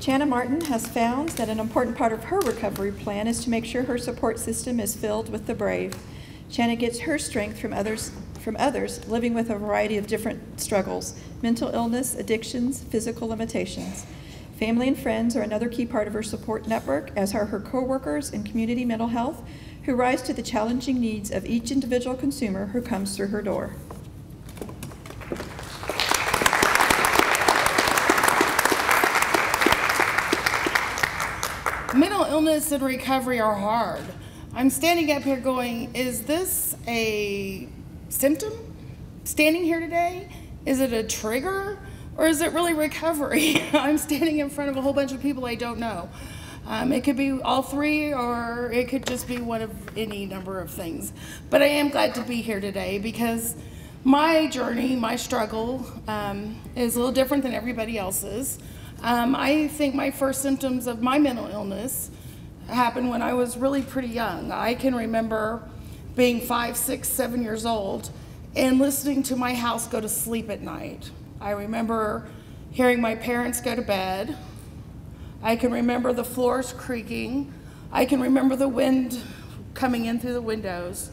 Chana Martin has found that an important part of her recovery plan is to make sure her support system is filled with the brave. Chana gets her strength from others living with a variety of different struggles: mental illness, addictions, physical limitations. Family and friends are another key part of her support network, as are her coworkers in community mental health, who rise to the challenging needs of each individual consumer who comes through her door. Mental illness and recovery are hard. I'm standing up here going, is this a symptom? Standing here today? Is it a trigger? Or is it really recovery? I'm standing in front of a whole bunch of people I don't know. It could be all three, or it could just be one of any number of things. But I am glad to be here today because my journey, my struggle, is a little different than everybody else's. I think my first symptoms of my mental illness happened when I was really pretty young. I can remember being 5, 6, 7 years old and listening to my house go to sleep at night. I remember hearing my parents go to bed. I can remember the floors creaking. I can remember the wind coming in through the windows.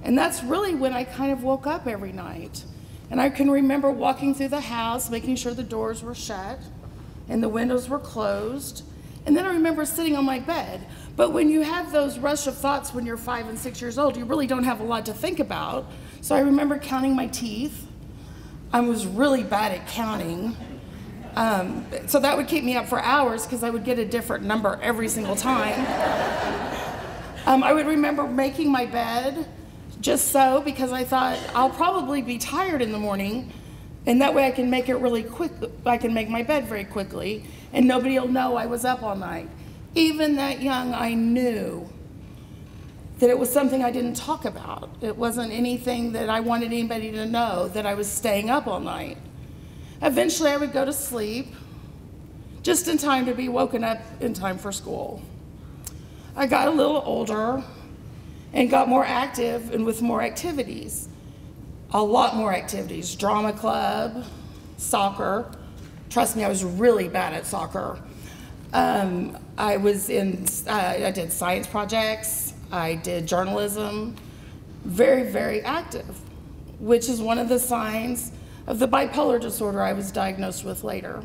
And that's really when I kind of woke up every night. And I can remember walking through the house, making sure the doors were shut and the windows were closed. And then I remember sitting on my bed. But when you have those rush of thoughts when you're 5 and 6 years old, you really don't have a lot to think about. So I remember counting my teeth. I was really bad at counting. So that would keep me up for hours because I would get a different number every single time. I would remember making my bed just so, because I thought I'll probably be tired in the morning, and that way I can make it really quick. I can make my bed very quickly and nobody will know I was up all night. Even that young, I knew that it was something I didn't talk about. It wasn't anything that I wanted anybody to know, that I was staying up all night. Eventually I would go to sleep just in time to be woken up in time for school. I got a little older and got more active and with more activities. A lot more activities. Drama club, soccer. Trust me, I was really bad at soccer. I did science projects. I did journalism. Very, very active, which is one of the signs of the bipolar disorder I was diagnosed with later.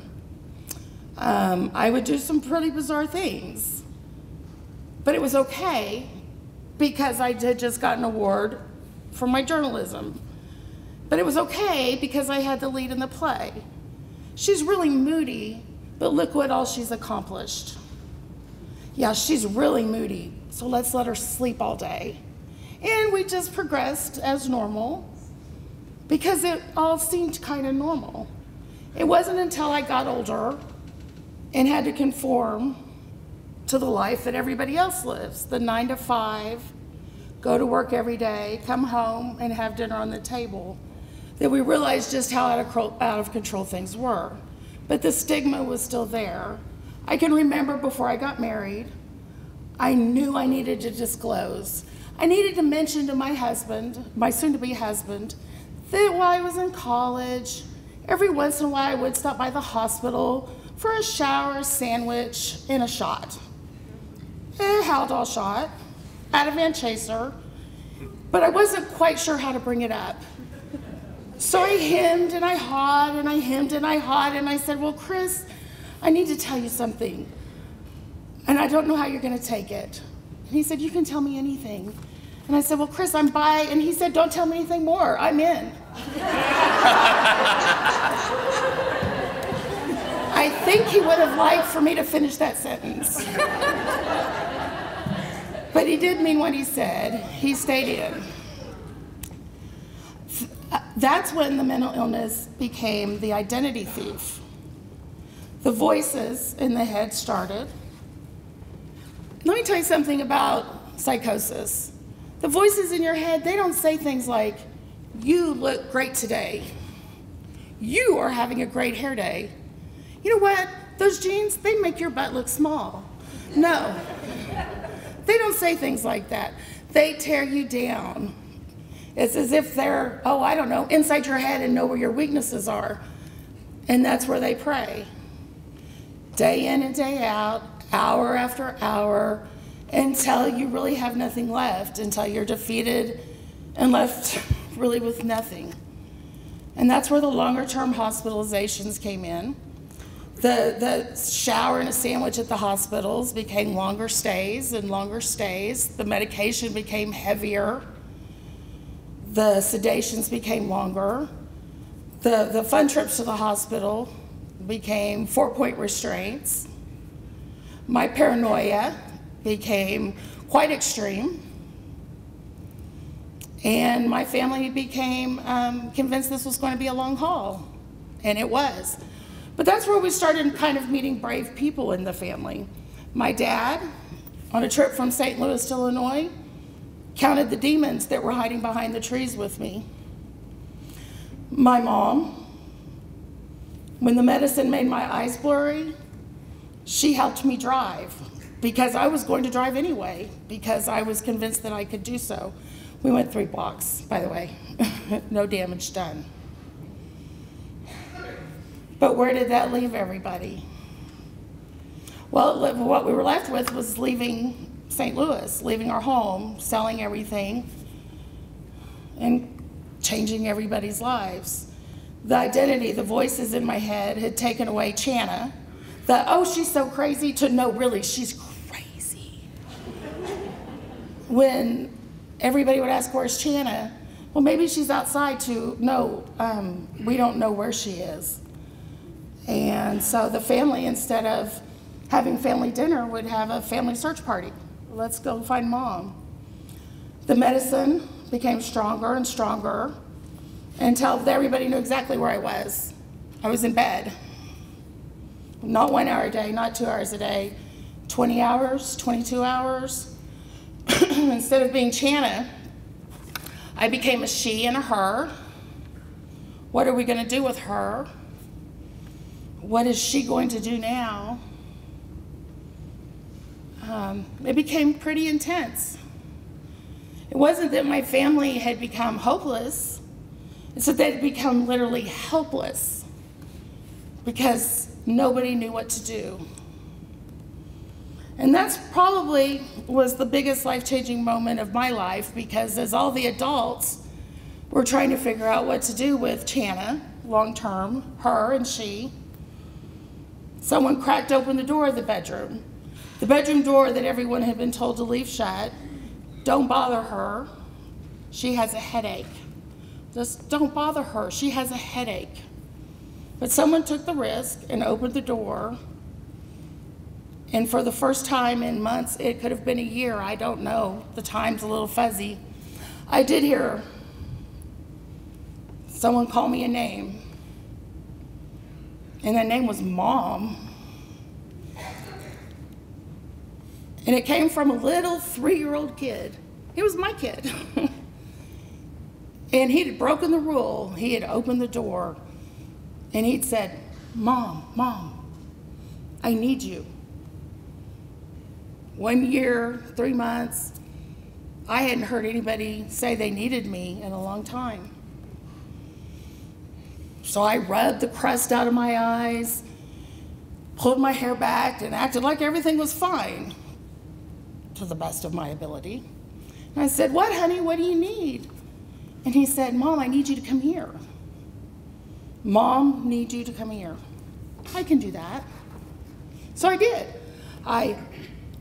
I would do some pretty bizarre things, but it was okay because I had just gotten an award for my journalism. But it was okay because I had the lead in the play. She's really moody, but look what all she's accomplished. Yeah, she's really moody, so let's let her sleep all day. And we just progressed as normal because it all seemed kind of normal. It wasn't until I got older and had to conform to the life that everybody else lives, the 9 to 5, go to work every day, come home and have dinner on the table, that we realized just how out of control things were. But the stigma was still there. I can remember before I got married, I knew I needed to disclose. I needed to mention to my husband, my soon-to-be husband, that while I was in college, every once in a while I would stop by the hospital for a shower, a sandwich, and a shot. A Haldol shot, Ativan chaser, but I wasn't quite sure how to bring it up. So I hemmed and I hawed and I hemmed and I hawed and I said, well, Chris, I need to tell you something and I don't know how you're gonna take it. And he said, you can tell me anything. And I said, well, Chris, I'm bi. And he said, don't tell me anything more, I'm in. I think he would have liked for me to finish that sentence. But he did mean what he said. He stayed in. That's when the mental illness became the identity thief. The voices in the head started. Let me tell you something about psychosis. The voices in your head, they don't say things like, you look great today. You are having a great hair day. You know what? Those jeans, they make your butt look small. No, they don't say things like that. They tear you down. It's as if they're, oh, I don't know, inside your head and know where your weaknesses are. And that's where they prey. day in and day out, hour after hour, until you really have nothing left, until you're defeated and left really with nothing. And that's where the longer-term hospitalizations came in. The shower and a sandwich at the hospitals became longer stays and longer stays. The medication became heavier. The sedations became longer. The fun trips to the hospital became 4-point restraints. My paranoia became quite extreme. And my family became convinced this was going to be a long haul, and it was. But that's where we started kind of meeting brave people in the family. My dad, on a trip from St. Louis to Illinois, counted the demons that were hiding behind the trees with me. My mom, when the medicine made my eyes blurry, she helped me drive because I was going to drive anyway because I was convinced that I could do so. We went 3 blocks, by the way. No damage done. But where did that leave everybody? Well, what we were left with was leaving St. Louis, leaving our home, selling everything, and changing everybody's lives. The identity, the voices in my head had taken away Chana. Oh, she's so crazy, to no, really, she's crazy. When everybody would ask, where's Chana? Well, maybe she's outside, to no, we don't know where she is. And so the family, instead of having family dinner, would have a family search party. Let's go find mom. The medicine became stronger and stronger until everybody knew exactly where I was. I was in bed. Not 1 hour a day, not 2 hours a day, 20 hours, 22 hours. Instead of being Chana, I became a she and a her. What are we going to do with her? What is she going to do now? It became pretty intense. It wasn't that my family had become hopeless. It's that they'd become literally helpless because nobody knew what to do. And that's probably was the biggest life-changing moment of my life, because as all the adults were trying to figure out what to do with Chana long-term, her and she, someone cracked open the door of the bedroom door that everyone had been told to leave shut. Don't bother her. She has a headache. Just don't bother her. She has a headache. But someone took the risk and opened the door. And for the first time in months, it could have been a year, I don't know. The time's a little fuzzy. I did hear someone call me a name. And that name was Mom. And it came from a little 3-year-old kid. He was my kid. And he had broken the rule. He had opened the door. And he'd said, Mom, Mom, I need you. 1 year, 3 months, I hadn't heard anybody say they needed me in a long time. So I rubbed the crust out of my eyes, pulled my hair back, and acted like everything was fine, to the best of my ability. And I said, what, honey, what do you need? And he said, Mom, I need you to come here. Mom, need you to come here. I can do that. So I did. I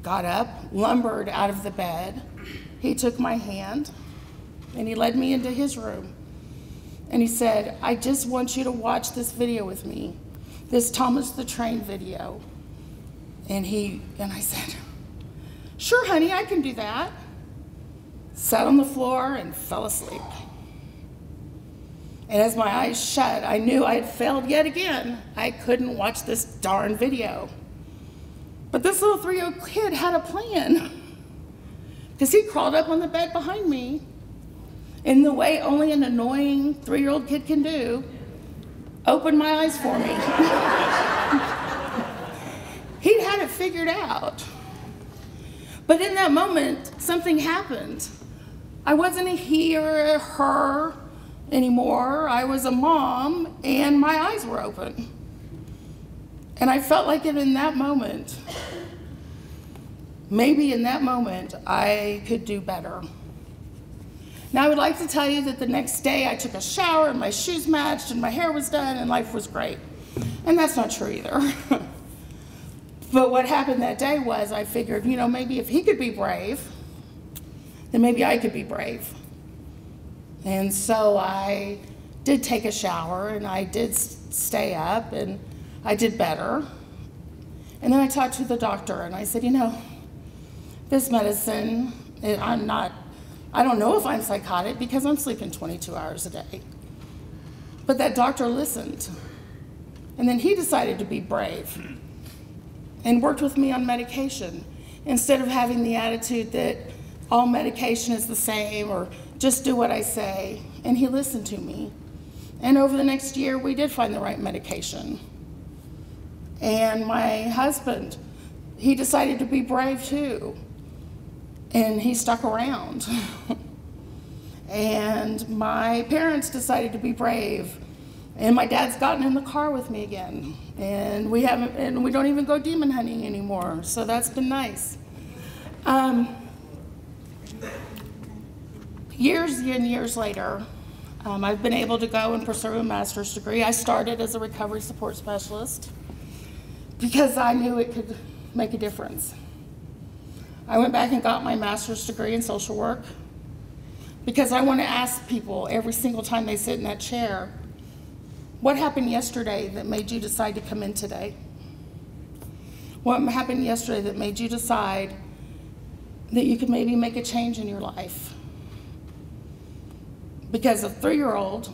got up, lumbered out of the bed. He took my hand, and he led me into his room. And he said, I just want you to watch this video with me, this Thomas the Train video. And I said, sure, honey, I can do that. Sat on the floor and fell asleep. And as my eyes shut, I knew I had failed yet again. I couldn't watch this darn video. But this little 3-year-old kid had a plan, because he crawled up on the bed behind me in the way only an annoying 3-year-old kid can do, opened my eyes for me. He'd had it figured out. But in that moment, something happened. I wasn't a he or a her anymore. I was a mom, and my eyes were open. And I felt like in that moment, maybe in that moment, I could do better. Now, I would like to tell you that the next day I took a shower and my shoes matched and my hair was done and life was great. And that's not true either. But what happened that day was I figured, you know, maybe if he could be brave, then maybe I could be brave. And so I did take a shower and I did stay up and I did better. And then I talked to the doctor and I said, you know, this medicine, I don't know if I'm psychotic because I'm sleeping 22 hours a day. But that doctor listened. And then he decided to be brave and worked with me on medication instead of having the attitude that all medication is the same or just do what I say. And he listened to me. And over the next year, we did find the right medication. And my husband, he decided to be brave too. And he stuck around. And my parents decided to be brave. And my dad's gotten in the car with me again. And we don't even go demon hunting anymore. So that's been nice. Years and years later, I've been able to go and pursue a master's degree. I started as a recovery support specialist because I knew it could make a difference. I went back and got my master's degree in social work because I want to ask people every single time they sit in that chair, what happened yesterday that made you decide to come in today? What happened yesterday that made you decide that you could maybe make a change in your life? Because a 3-year-old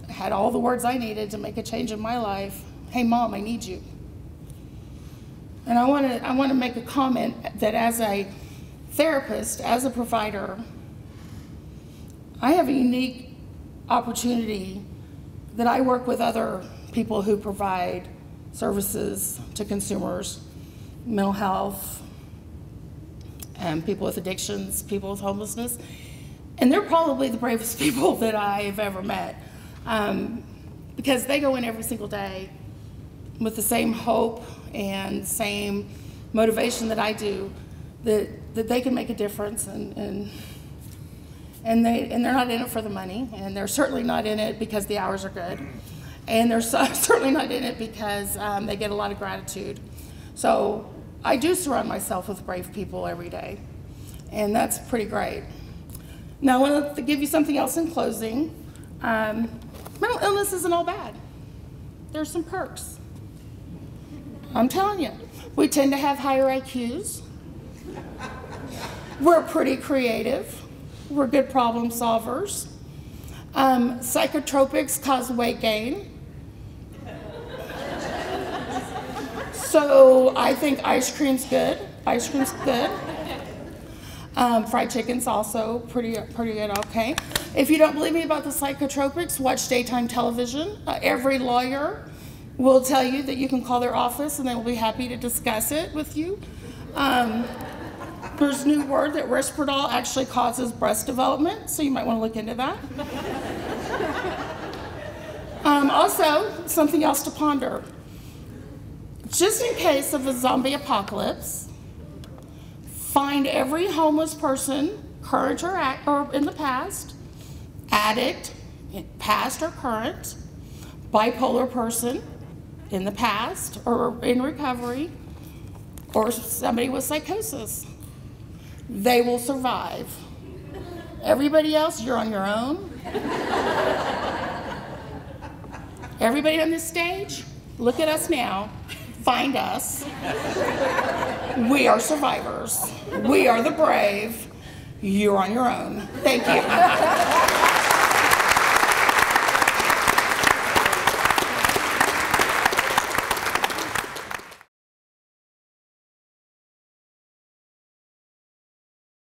had all the words I needed to make a change in my life. Hey, Mom, I need you. And I want to make a comment that as a therapist, as a provider, I have a unique opportunity that I work with other people who provide services to consumers, mental health, and people with addictions, people with homelessness. And they're probably the bravest people that I've ever met because they go in every single day with the same hope and same motivation that I do, that they can make a difference, and they're not in it for the money, and they're certainly not in it because the hours are good, and they're certainly not in it because they get a lot of gratitude. So I do surround myself with brave people every day, and that's pretty great. Now I want to give you something else in closing. Mental illness isn't all bad. There's some perks. I'm telling you, we tend to have higher IQs. We're pretty creative. We're good problem solvers. Psychotropics cause weight gain. So I think ice cream's good. Ice cream's good. Fried chicken's also pretty good, okay. If you don't believe me about the psychotropics, watch daytime television. Every lawyer will tell you that you can call their office and they will be happy to discuss it with you. There's a new word that Risperdal actually causes breast development, so you might want to look into that. Also, something else to ponder. Just in case of a zombie apocalypse, find every homeless person, current or in the past, addict, past or current, bipolar person, in the past or in recovery, or somebody with psychosis. They will survive. Everybody else, you're on your own. Everybody on this stage, look at us now. Find us. We are survivors. We are the brave. You're on your own. Thank you.